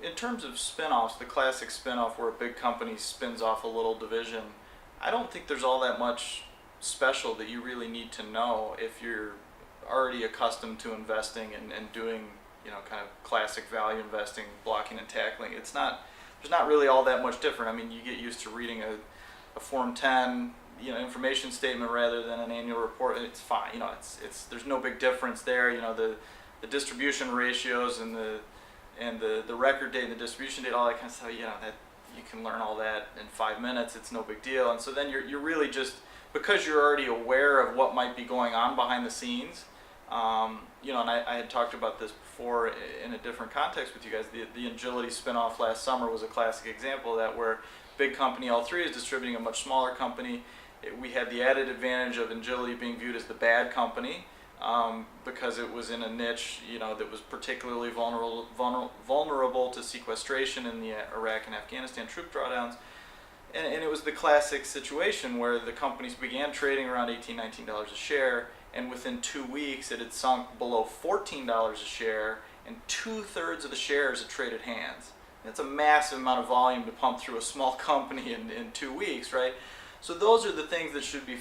in terms of spin-offs, the classic spin-off where a big company spins off a little division, I don't think there's all that much special that you really need to know if you're already accustomed to investing and doing, kind of classic value investing, blocking and tackling. There's not really all that much different. I mean, you get used to reading a Form 10, information statement rather than an annual report. It's fine. It's there's no big difference there. The distribution ratios and the record date and the distribution date, all that kind of stuff. That you can learn all that in 5 minutes. It's no big deal. And so then you're really just, because you're already aware of what might be going on behind the scenes. And I had talked about this before in a different context with you guys. The Agility spinoff last summer was a classic example of that, where big company L3 is distributing a much smaller company. We had the added advantage of Agility being viewed as the bad company because it was in a niche, that was particularly vulnerable to sequestration in the Iraq and Afghanistan troop drawdowns. And it was the classic situation where the companies began trading around $18, $19 a share, and within 2 weeks it had sunk below $14 a share, and 2/3 of the shares had traded hands. That's a massive amount of volume to pump through a small company in 2 weeks, right? So those are the things that should be,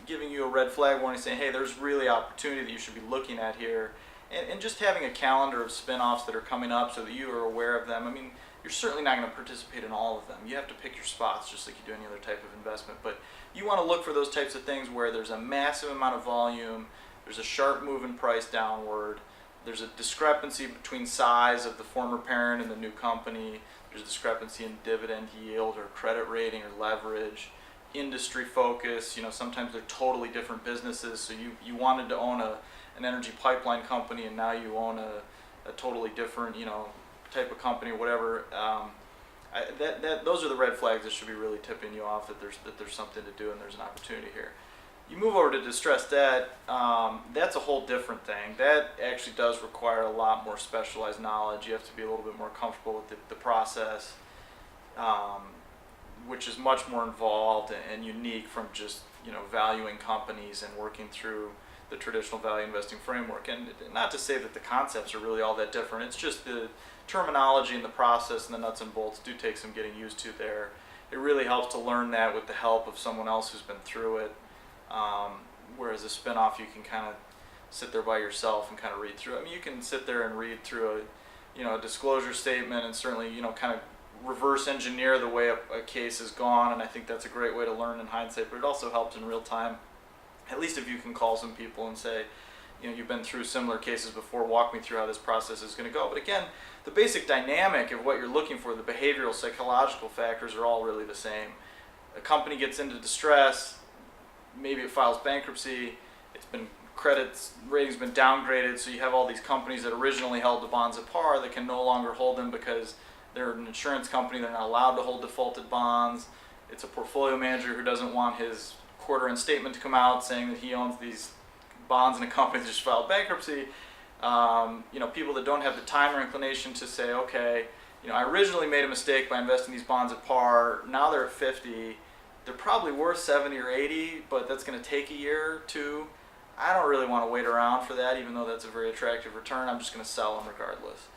giving you a red flag warning, saying, hey, there's really opportunity that you should be looking at here. And just having a calendar of spin-offs that are coming up so that you are aware of them. I mean, you're certainly not going to participate in all of them. You have to pick your spots just like you do any other type of investment. But you want to look for those types of things where there's a massive amount of volume, there's a sharp move in price downward, there's a discrepancy between size of the former parent and the new company, there's a discrepancy in dividend yield or credit rating or leverage, industry focus. Sometimes they're totally different businesses. So you wanted to own an energy pipeline company, and now you own a totally different, type of company or whatever. Those are the red flags that should be really tipping you off that there's something to do and there's an opportunity here. You move over to distressed debt, that's a whole different thing. That actually does require a lot more specialized knowledge. You have to be a little bit more comfortable with the process, which is much more involved and unique from just valuing companies and working through the traditional value investing framework. And not to say that the concepts are really all that different. It's just the terminology and the process and the nuts and bolts do take some getting used to there. It really helps to learn that with the help of someone else who's been through it. Whereas a spin-off, you can kind of sit there by yourself and kind of read through it. I mean, you can sit there and read through a disclosure statement and certainly, kind of reverse engineer the way a case has gone, and I think that's a great way to learn in hindsight, but it also helps in real time. At least if you can call some people and say, you've been through similar cases before, walk me through how this process is going to go. But again, the basic dynamic of what you're looking for, the behavioral, psychological factors are all really the same. A company gets into distress, maybe it files bankruptcy, credits rating's been downgraded, so you have all these companies that originally held the bonds at par that can no longer hold them because they're an insurance company, they're not allowed to hold defaulted bonds. It's a portfolio manager who doesn't want his quarter-end statement to come out saying that he owns these bonds in a company that just filed bankruptcy. People that don't have the time or inclination to say, okay, I originally made a mistake by investing these bonds at par, now they're at 50, they're probably worth 70 or 80, but that's going to take a year or two. I don't really want to wait around for that, even though that's a very attractive return. I'm just going to sell them regardless.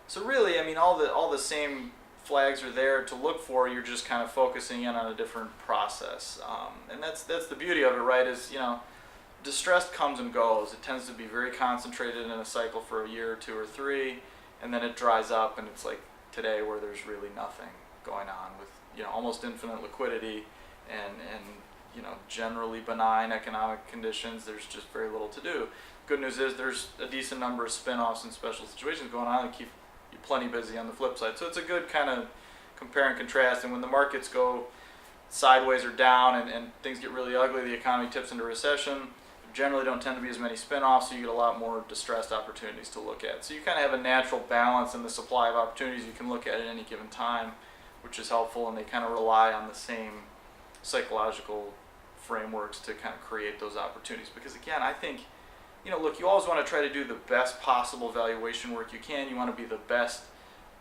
So really, all the same flags are there to look for. You're just kind of focusing in on a different process, and that's the beauty of it, right? Is distress comes and goes. It tends to be very concentrated in a cycle for a year or two or three, and then it dries up, and it's like today where there's really nothing going on with almost infinite liquidity and generally benign economic conditions. There's just very little to do. Good news is there's a decent number of spin-offs and special situations going on that keep you plenty busy on the flip side. So it's a good kind of compare and contrast. And when the markets go sideways or down and things get really ugly, the economy tips into recession, there generally don't tend to be as many spin-offs, so you get a lot more distressed opportunities to look at. So you kind of have a natural balance in the supply of opportunities you can look at any given time, which is helpful, and they kind of rely on the same psychological frameworks to kind of create those opportunities. Because again, I think, look, you always want to try to do the best possible valuation work you can. You want to be the best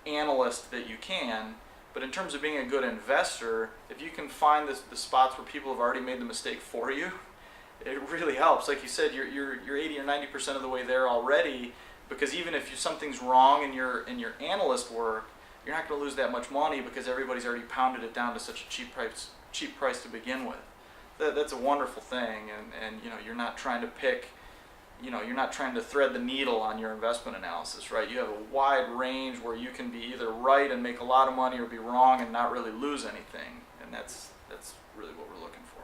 analyst that you can. But in terms of being a good investor, if you can find the spots where people have already made the mistake for you, it really helps. Like you said, you're 80 or 90% of the way there already. because even if something's wrong in your analyst work, you're not going to lose that much money because everybody's already pounded it down to such a cheap price to begin with. That's a wonderful thing, and you're not trying to pick, you're not trying to thread the needle on your investment analysis, right? You have a wide range where you can be either right and make a lot of money or be wrong and not really lose anything, and that's really what we're looking for.